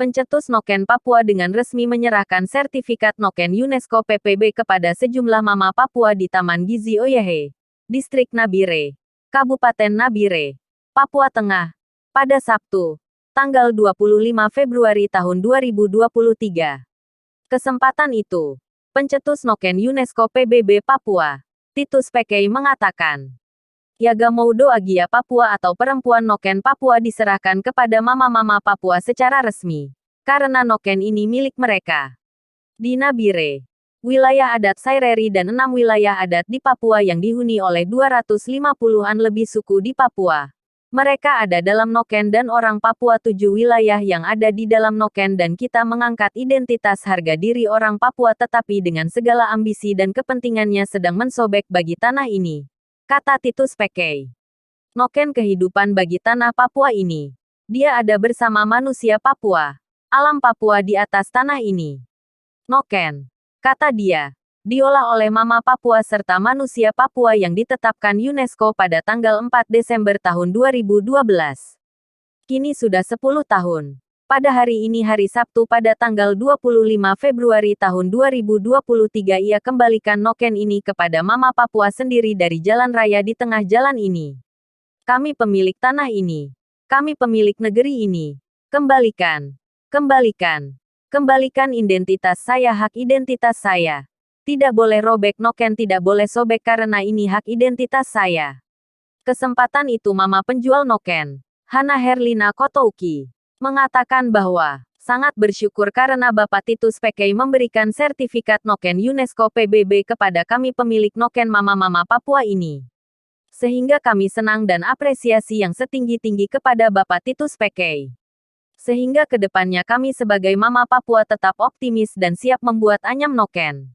Pencetus Noken Papua dengan resmi menyerahkan sertifikat Noken UNESCO PPB kepada sejumlah mama Papua di Taman Gizi Oyehe, Distrik Nabire, Kabupaten Nabire, Papua Tengah, pada Sabtu, tanggal 25 Februari tahun 2023. Kesempatan itu, pencetus Noken UNESCO PBB Papua, Titus Pekei mengatakan, Yagamoudo Agia Papua atau perempuan Noken Papua diserahkan kepada mama-mama Papua secara resmi, karena Noken ini milik mereka. Di Nabire, wilayah adat Saireri dan 6 wilayah adat di Papua yang dihuni oleh 250-an lebih suku di Papua. Mereka ada dalam Noken dan orang Papua 7 wilayah yang ada di dalam Noken dan kita mengangkat identitas harga diri orang Papua tetapi dengan segala ambisi dan kepentingannya sedang mensobek bagi tanah ini. Kata Titus Pekei. Noken kehidupan bagi tanah Papua ini. Dia ada bersama manusia Papua. Alam Papua di atas tanah ini. Noken, kata dia, diolah oleh mama Papua serta manusia Papua yang ditetapkan UNESCO pada tanggal 4 Desember tahun 2012. Kini sudah 10 tahun. Pada hari ini hari Sabtu pada tanggal 25 Februari tahun 2023 ia kembalikan Noken ini kepada mama Papua sendiri dari jalan raya di tengah jalan ini. Kami pemilik tanah ini. Kami pemilik negeri ini. Kembalikan. Kembalikan. Kembalikan identitas saya, hak identitas saya. Tidak boleh robek Noken, tidak boleh sobek karena ini hak identitas saya. Kesempatan itu mama penjual Noken, Hana Herlina Kotouki, mengatakan bahwa sangat bersyukur karena Bapak Titus Pekei memberikan sertifikat Noken UNESCO PBB kepada kami pemilik Noken mama-mama Papua ini. Sehingga kami senang dan apresiasi yang setinggi-tinggi kepada Bapak Titus Pekei. Sehingga kedepannya kami sebagai mama Papua tetap optimis dan siap membuat anyam Noken.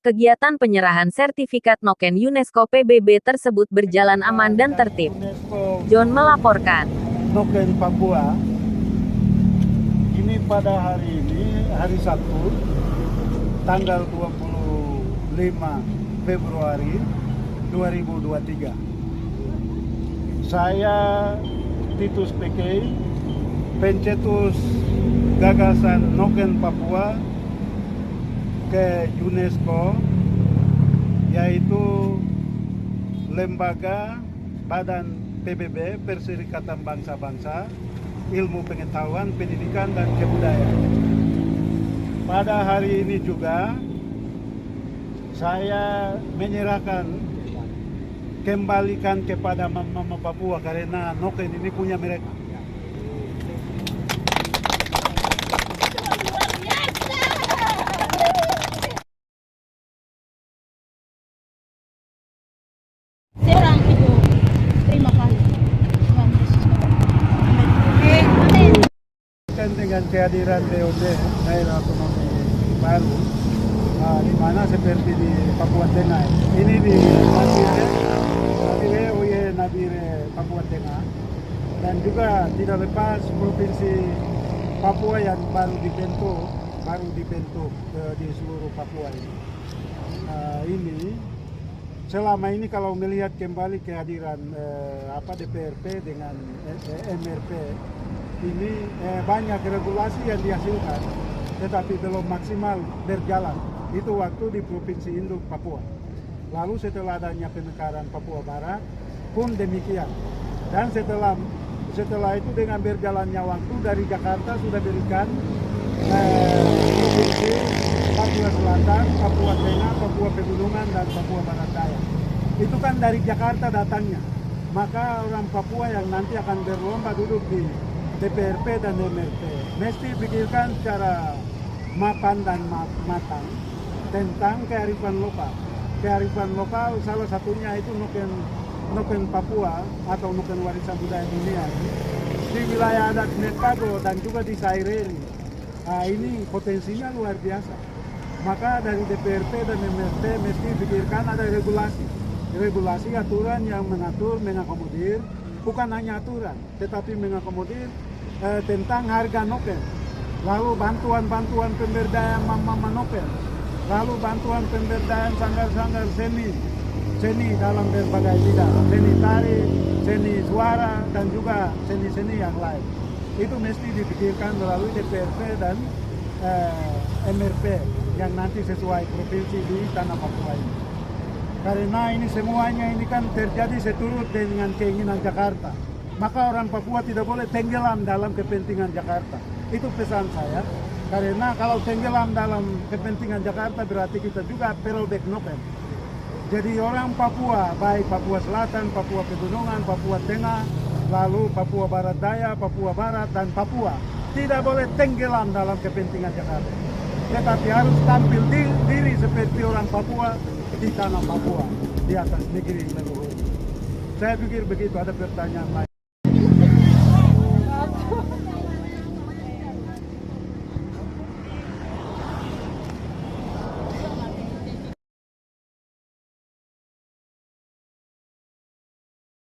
Kegiatan penyerahan sertifikat Noken UNESCO PBB tersebut berjalan aman dan tertib. John melaporkan. Noken Papua ini pada hari ini, hari Sabtu, tanggal 25 Februari 2023. Saya Titus Pekei, pencetus gagasan Noken Papua ke UNESCO, yaitu lembaga badan PBB, Perserikatan Bangsa-Bangsa, Ilmu Pengetahuan, Pendidikan, dan Kebudayaan. Pada hari ini juga, saya menyerahkan, kembalikan kepada mama Papua karena Noken ini punya mereka. Dengan kehadiran DOT, daerah otonomi baru, di mana seperti di Papua Tengah, ini di Nabire, Papua Tengah, dan juga tidak lepas provinsi Papua yang baru dibentuk di seluruh Papua ini. Ini selama ini kalau melihat kembali kehadiran DPRP dengan MRP, ini banyak regulasi yang dihasilkan, tetapi belum maksimal berjalan. Itu waktu di Provinsi Induk Papua. Lalu setelah adanya pemekaran Papua Barat pun demikian. Dan setelah itu dengan berjalannya waktu dari Jakarta sudah berikan Provinsi Papua Selatan, Papua Tengah, Papua Pegunungan, dan Papua Barat Daya. Itu kan dari Jakarta datangnya. Maka orang Papua yang nanti akan berlomba duduk di DPRP dan MRP mesti pikirkan secara mapan dan matang tentang kearifan lokal. Kearifan lokal salah satunya itu Noken Papua atau Noken Warisan Budaya Dunia di wilayah adat Netago dan juga di Saireri. Ini potensinya luar biasa. Maka dari DPRP dan MRP mesti pikirkan ada regulasi aturan yang mengakomodir, bukan hanya aturan tetapi mengakomodir tentang harga Noken, lalu bantuan pemberdayaan mama Noken, lalu bantuan pemberdayaan sanggar-sanggar seni dalam berbagai bidang, seni tari, seni suara, dan juga seni-seni yang lain. itu mesti dipikirkan melalui DPRP dan MRP yang nanti sesuai provinsi di tanah Papua ini. Karena ini semuanya ini kan terjadi seturut dengan keinginan Jakarta. Maka orang Papua tidak boleh tenggelam dalam kepentingan Jakarta. Itu pesan saya. Karena kalau tenggelam dalam kepentingan Jakarta berarti kita juga perobek noken. Jadi orang Papua, baik Papua Selatan, Papua Pegunungan, Papua Tengah, lalu Papua Barat Daya, Papua Barat, dan Papua tidak boleh tenggelam dalam kepentingan Jakarta. Tetapi harus tampil diri seperti orang Papua di tanah Papua, di atas negeri leluhur. Saya pikir begitu. Ada pertanyaan lain.